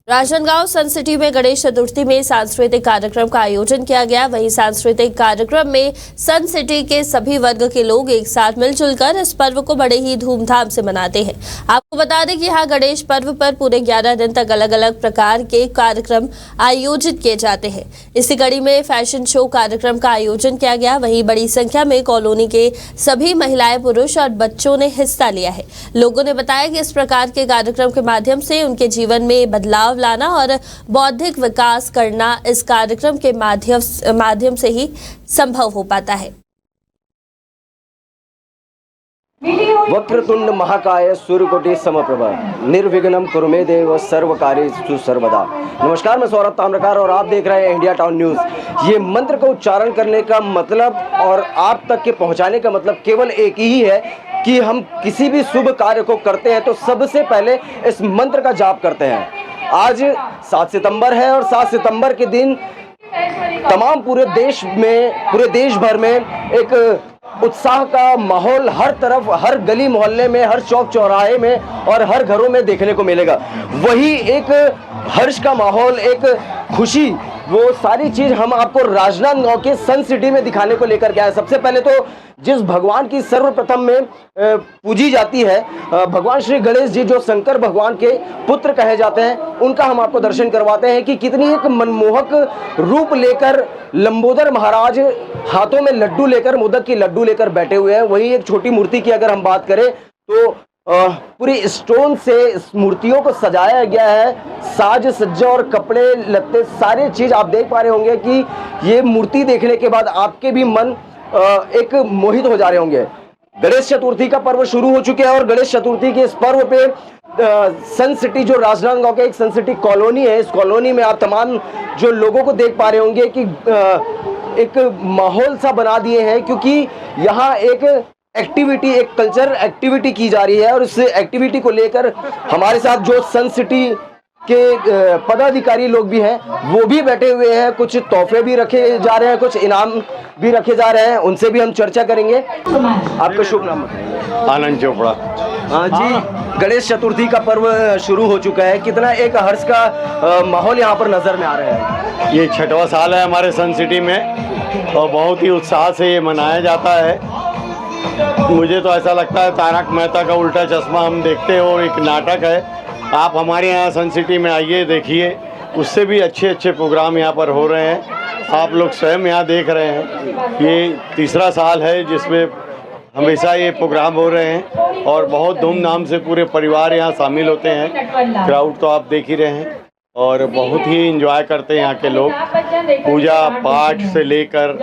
राजनांदगांव सन city में गणेश चतुर्थी में सांस्कृतिक कार्यक्रम का आयोजन किया गया। वहीं सांस्कृतिक कार्यक्रम में सन सिटी के सभी वर्ग के लोग एक साथ मिलजुल कर इस पर्व को बड़े ही धूमधाम से मनाते हैं। आपको बता दें कि यहाँ गणेश पर्व पर पूरे 11 दिन तक अलग अलग प्रकार के कार्यक्रम आयोजित किए जाते हैं। इसी कड़ी में फैशन शो कार्यक्रम का आयोजन किया गया। वहीं बड़ी संख्या में कॉलोनी के सभी महिलाएं, पुरुष और बच्चों ने हिस्सा लिया है। लोगों ने बताया कि इस प्रकार के कार्यक्रम के माध्यम से उनके जीवन में बदलाव लाना और बौद्धिक विकास करना इस कार्यक्रम के माध्यम से ही संभव हो पाता है। वक्रतुंड महाकाय सूर्यकोटि समप्रभा निर्विघ्नं कुरु मे देव सर्वकार्येषु सर्वदा। नमस्कार, मैं सौरभ ताम्रकार और आप देख रहे हैं इंडिया टाउन न्यूज़। ये मंत्र का उच्चारण करने का मतलब और आप तक के पहुंचाने का मतलब केवल एक ही है कि हम किसी भी शुभ कार्य को करते हैं तो सबसे पहले इस मंत्र का जाप करते हैं। आज 7 सितंबर है और 7 सितंबर के दिन तमाम पूरे देश भर में एक उत्साह का माहौल हर तरफ, हर गली मोहल्ले में, हर चौक चौराहे में और हर घरों में देखने को मिलेगा। वही एक हर्ष का माहौल, एक खुशी, वो सारी चीज हम आपको राजनांदगांव के सन सिटी में दिखाने को लेकर के आए। सबसे पहले तो जिस भगवान की सर्वप्रथम में पूजी जाती है, भगवान श्री गणेश जी जो शंकर भगवान के पुत्र कहे जाते हैं, उनका हम आपको दर्शन करवाते हैं कि कितनी एक मनमोहक रूप लेकर लंबोदर महाराज हाथों में लड्डू लेकर, मोदक की लड्डू लेकर बैठे हुए हैं। वही एक छोटी मूर्ति की अगर हम बात करें तो पूरी स्टोन से इस मूर्तियों को सजाया गया है। साज सज्जा और कपड़े लत्ते सारे चीज आप देख पा रहे होंगे कि ये मूर्ति देखने के बाद आपके भी मन एक मोहित हो जा रहे होंगे। गणेश चतुर्थी का पर्व शुरू हो चुके हैं और गणेश चतुर्थी के इस पर्व पे सन सिटी, जो राजनांदगांव के एक सन सिटी कॉलोनी है, इस कॉलोनी में आप तमाम जो लोगों को देख पा रहे होंगे कि एक माहौल सा बना दिए हैं, क्योंकि यहाँ एक एक्टिविटी, एक कल्चर एक्टिविटी की जा रही है और इस एक्टिविटी को लेकर हमारे साथ जो सन सिटी के पदाधिकारी लोग भी हैं वो भी बैठे हुए हैं। कुछ तोहफे भी रखे जा रहे हैं, कुछ इनाम भी रखे जा रहे हैं, उनसे भी हम चर्चा करेंगे। आपका शुभ नाम बताइए। आनंद चोपड़ा। हाँ जी, गणेश चतुर्थी का पर्व शुरू हो चुका है, कितना एक हर्ष का माहौल यहाँ पर नजर में आ रहा है। ये 6वां साल है हमारे सन सिटी में और बहुत ही उत्साह से ये मनाया जाता है। मुझे तो ऐसा लगता है तारक मेहता का उल्टा चश्मा हम देखते हो, एक नाटक है। आप हमारे यहाँ सन सिटी में आइए, देखिए, उससे भी अच्छे अच्छे प्रोग्राम यहाँ पर हो रहे हैं। आप लोग स्वयं यहाँ देख रहे हैं। ये 3रा साल है जिसमें हमेशा ये प्रोग्राम हो रहे हैं और बहुत धूमधाम से पूरे परिवार यहाँ शामिल होते हैं। क्राउड तो आप देख ही रहे हैं और बहुत ही एंजॉय करते हैं यहाँ के लोग। पूजा पाठ से लेकर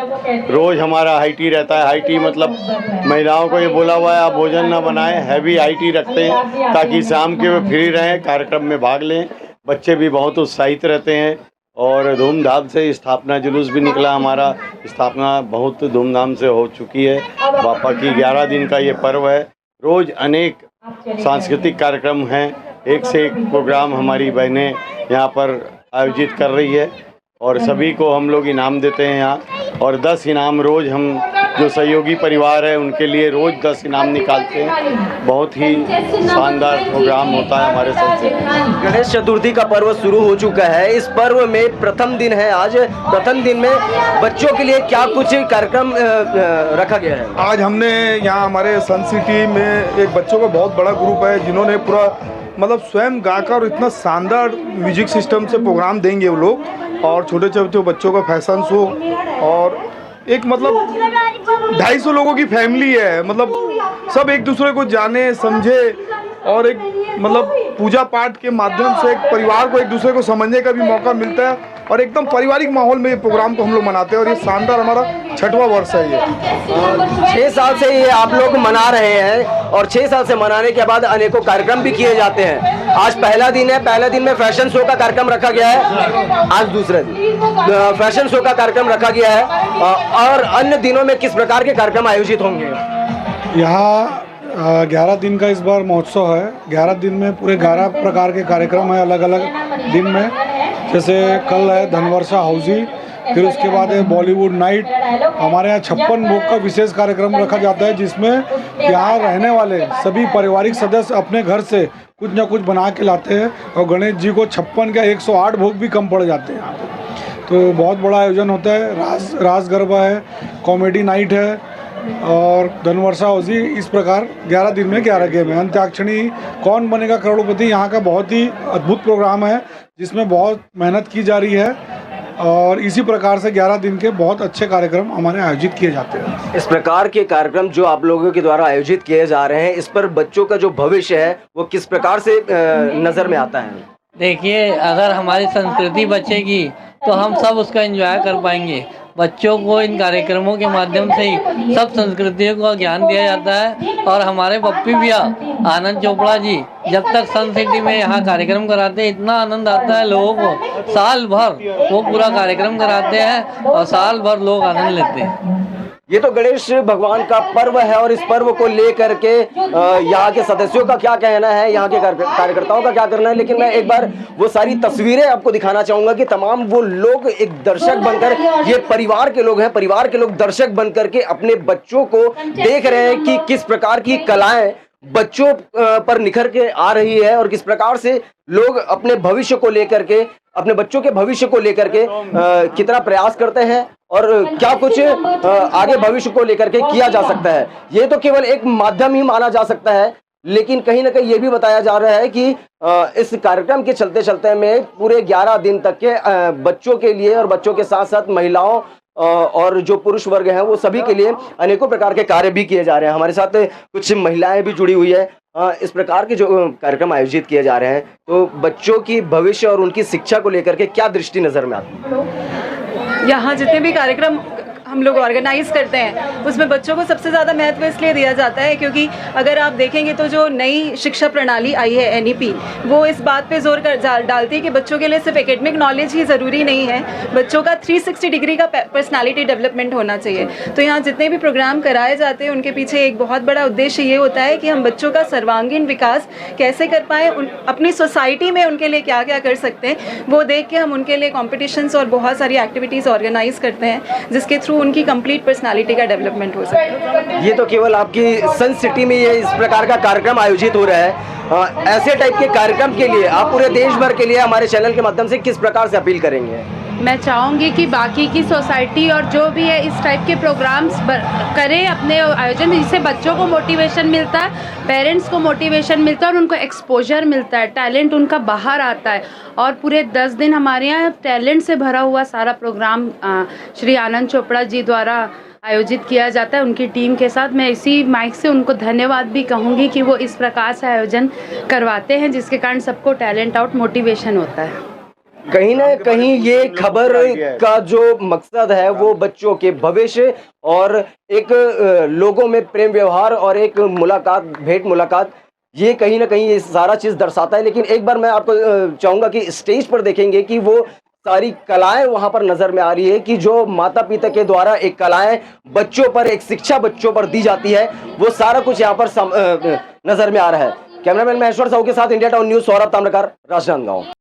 रोज़ हमारा हाई टी रहता है। हाई टी मतलब महिलाओं को ये बोला हुआ है आप भोजन ना बनाएं, हैवी हाई टी रखते हैं ताकि शाम के वे फ्री रहें, कार्यक्रम में भाग लें। बच्चे भी बहुत उत्साहित रहते हैं और धूमधाम से स्थापना जुलूस भी निकला। हमारा स्थापना बहुत धूमधाम से हो चुकी है। बापा की 11 दिन का ये पर्व है। रोज़ अनेक सांस्कृतिक कार्यक्रम हैं, एक से एक प्रोग्राम हमारी बहनें यहाँ पर आयोजित कर रही है और सभी को हम लोग इनाम देते हैं यहाँ। और 10 इनाम रोज़ हम जो सहयोगी परिवार है उनके लिए रोज़ 10 इनाम निकालते हैं। बहुत ही शानदार प्रोग्राम होता है हमारे साथ। गणेश चतुर्थी का पर्व शुरू हो चुका है। इस पर्व में प्रथम दिन है आज। प्रथम दिन में बच्चों के लिए क्या कुछ कार्यक्रम रखा गया है? आज हमने यहाँ हमारे सन सिटी में एक बच्चों का बहुत बड़ा ग्रुप है जिन्होंने पूरा मतलब स्वयं गाकर और इतना शानदार म्यूजिक सिस्टम से प्रोग्राम देंगे वो लोग। और छोटे छोटे बच्चों का फैशन शो और एक मतलब 250 लोगों की फैमिली है। मतलब सब एक दूसरे को जाने समझे और एक मतलब पूजा पाठ के माध्यम से एक परिवार को एक दूसरे को समझने का भी मौका मिलता है और एकदम पारिवारिक माहौल में ये प्रोग्राम को हम लोग मनाते हैं। और ये शानदार हमारा 6वां वर्ष है। ये 6 साल से ये आप लोग मना रहे हैं और 6 साल से मनाने के बाद अनेकों कार्यक्रम भी किए जाते हैं। आज पहला दिन है। पहला दिन में फैशन शो का कार्यक्रम रखा गया है। आज दूसरा दिन फैशन शो का कार्यक्रम रखा गया है। और अन्य दिनों में किस प्रकार के कार्यक्रम आयोजित होंगे? यहाँ 11 दिन का इस बार महोत्सव है। 11 दिन में पूरे 11 प्रकार के कार्यक्रम है अलग अलग दिन में। जैसे कल है धनवर्षा हाउसी, फिर उसके बाद है बॉलीवुड नाइट। हमारे यहाँ 56 भोग का विशेष कार्यक्रम रखा जाता है जिसमें यहाँ रहने वाले सभी पारिवारिक सदस्य अपने घर से कुछ ना कुछ बना के लाते हैं और गणेश जी को 56 का 108 भोग भी कम पड़ जाते हैं यहाँ पे। तो बहुत बड़ा आयोजन होता है। रास गरबा है, कॉमेडी नाइट है और धनवर्षा हौजी। इस प्रकार 11 दिन में 11 गेम है। अंत्याक्षरी, कौन बनेगा करोड़पति यहाँ का बहुत ही अद्भुत प्रोग्राम है जिसमें बहुत मेहनत की जा रही है और इसी प्रकार से 11 दिन के बहुत अच्छे कार्यक्रम हमारे आयोजित किए जाते हैं। इस प्रकार के कार्यक्रम जो आप लोगों के द्वारा आयोजित किए जा रहे हैं, इस पर बच्चों का जो भविष्य है वो किस प्रकार से नज़र में आता है? देखिए, अगर हमारी संस्कृति बचेगी तो हम सब उसका एंजॉय कर पाएंगे। बच्चों को इन कार्यक्रमों के माध्यम से ही सब संस्कृतियों का ज्ञान दिया जाता है और हमारे पप्पी भैया आनंद चोपड़ा जी जब तक सन सिटी में यहाँ कार्यक्रम कराते हैं, इतना आनंद आता है लोगों को। साल भर वो पूरा कार्यक्रम कराते हैं और साल भर लोग आनंद लेते हैं। ये तो गणेश भगवान का पर्व है और इस पर्व को लेकर के यहाँ के सदस्यों का क्या कहना है, यहाँ के कार्यकर्ताओं का क्या करना है, लेकिन मैं एक बार वो सारी तस्वीरें आपको दिखाना चाहूंगा कि तमाम वो लोग एक दर्शक बनकर, ये परिवार के लोग हैं, परिवार के लोग दर्शक बनकर के अपने बच्चों को देख रहे हैं कि किस प्रकार की कलाएं बच्चों पर निखर के आ रही है और किस प्रकार से लोग अपने भविष्य को लेकर के, अपने बच्चों के भविष्य को लेकर के कितना प्रयास करते हैं और क्या कुछ आगे भविष्य को लेकर के किया जा सकता है। ये तो केवल एक माध्यम ही माना जा सकता है, लेकिन कहीं ना कहीं ये भी बताया जा रहा है कि इस कार्यक्रम के चलते चलते में पूरे 11 दिन तक के बच्चों के लिए और बच्चों के साथ साथ महिलाओं और जो पुरुष वर्ग हैं वो सभी के लिए अनेकों प्रकार के कार्य भी किए जा रहे हैं। हमारे साथ कुछ महिलाएं भी जुड़ी हुई है। इस प्रकार के जो कार्यक्रम आयोजित किए जा रहे हैं, तो बच्चों की भविष्य और उनकी शिक्षा को लेकर के क्या दृष्टि नजर में आती है? यहाँ जितने भी कार्यक्रम हम लोग ऑर्गेनाइज करते हैं उसमें बच्चों को सबसे ज़्यादा महत्व इसलिए दिया जाता है क्योंकि अगर आप देखेंगे तो जो नई शिक्षा प्रणाली आई है NEP, वो इस बात पे जोर डालती है कि बच्चों के लिए सिर्फ एकेडमिक नॉलेज ही ज़रूरी नहीं है, बच्चों का 360 डिग्री का पर्सनालिटी डेवलपमेंट होना चाहिए। तो यहाँ जितने भी प्रोग्राम कराए जाते हैं उनके पीछे एक बहुत बड़ा उद्देश्य ये होता है कि हम बच्चों का सर्वांगीण विकास कैसे कर पाएँ, अपनी सोसाइटी में उनके लिए क्या क्या कर सकते हैं वो देख के हम उनके लिए कॉम्पिटिशन्स और बहुत सारी एक्टिविटीज़ ऑर्गेनाइज करते हैं जिसके थ्रू उनकी कंप्लीट पर्सनालिटी का डेवलपमेंट हो सकता है। ये तो केवल आपकी सन सिटी में ये इस प्रकार का कार्यक्रम आयोजित हो रहा है। ऐसे टाइप के कार्यक्रम के लिए आप पूरे देश भर के लिए हमारे चैनल के माध्यम से किस प्रकार से अपील करेंगे? मैं चाहूँगी कि बाकी की सोसाइटी और जो भी है इस टाइप के प्रोग्राम्स करें अपने आयोजन, जिससे बच्चों को मोटिवेशन मिलता है, पेरेंट्स को मोटिवेशन मिलता है और उनको एक्सपोजर मिलता है, टैलेंट उनका बाहर आता है। और पूरे 10 दिन हमारे यहाँ टैलेंट से भरा हुआ सारा प्रोग्राम श्री आनंद चोपड़ा जी द्वारा आयोजित किया जाता है उनकी टीम के साथ। मैं इसी माइक से उनको धन्यवाद भी कहूँगी कि वो इस प्रकार से आयोजन करवाते हैं जिसके कारण सबको टैलेंट आउट मोटिवेशन होता है। कहीं ना कहीं ये खबर का जो मकसद है वो बच्चों के भविष्य और एक लोगों में प्रेम व्यवहार और एक मुलाकात, भेंट मुलाकात, ये कहीं ना कहीं ये सारा चीज़ दर्शाता है। लेकिन एक बार मैं आपको चाहूँगा कि स्टेज पर देखेंगे कि वो सारी कलाएं वहाँ पर नज़र में आ रही है कि जो माता पिता के द्वारा एक कलाएं बच्चों पर, एक शिक्षा बच्चों पर दी जाती है, वो सारा कुछ यहाँ पर नज़र में आ रहा है। कैमरामैन महेश्वर साहू के साथ India town news, Saurabh Tamrakar, Rajnandgaon.